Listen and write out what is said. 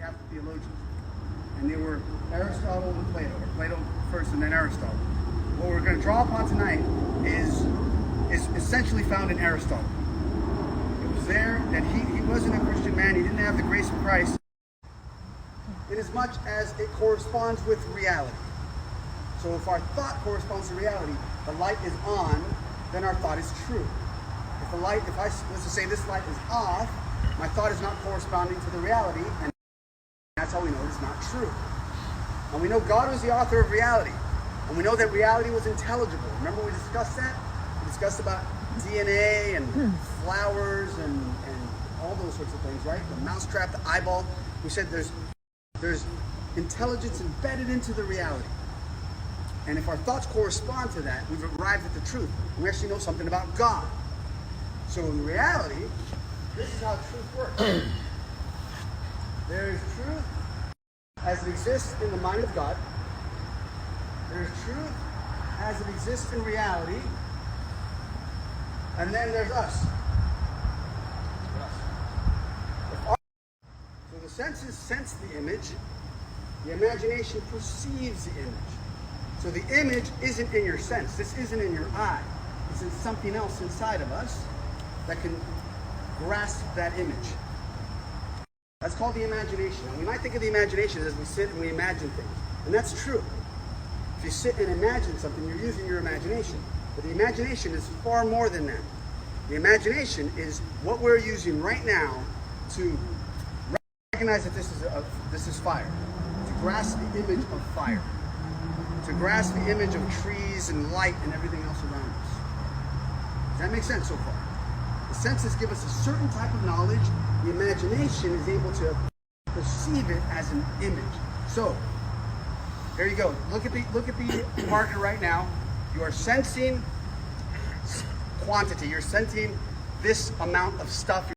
Catholic theologians. And they were Aristotle and Plato, or Plato first and then Aristotle. What we're going to draw upon tonight is essentially found in Aristotle. It was there that he wasn't a Christian man, he didn't have the grace of Christ, in as much as it corresponds with reality. So if our thought corresponds to reality, the light is on, then our thought is true. If let's just say this light is off, my thought is not corresponding to the reality, and that's how we know it's not true. And we know God was the author of reality, and we know that reality was intelligible. Remember we discussed that? We discussed about DNA and flowers and all those sorts of things, right? The mousetrap, the eyeball. We said there's intelligence embedded into the reality. And if our thoughts correspond to that, we've arrived at the truth. And we actually know something about God. So in reality, this is how truth works. There is truth as it exists in the mind of God. There is truth as it exists in reality. And then there's us. So the senses sense the image. The imagination perceives the image. So the image isn't in your sense. This isn't in your eye. It's in something else inside of us that can grasp that image. That's called the imagination. And we might think of the imagination as we sit and we imagine things. And that's true. If you sit and imagine something, you're using your imagination. But the imagination is far more than that. The imagination is what we're using right now to recognize that this is fire. To grasp the image of fire. To grasp the image of trees and light and everything else around us. Does that make sense so far? The senses give us a certain type of knowledge. The imagination is able to perceive it as an image. So, there you go. Look at the marker right now. You are sensing quantity. You're sensing this amount of stuff.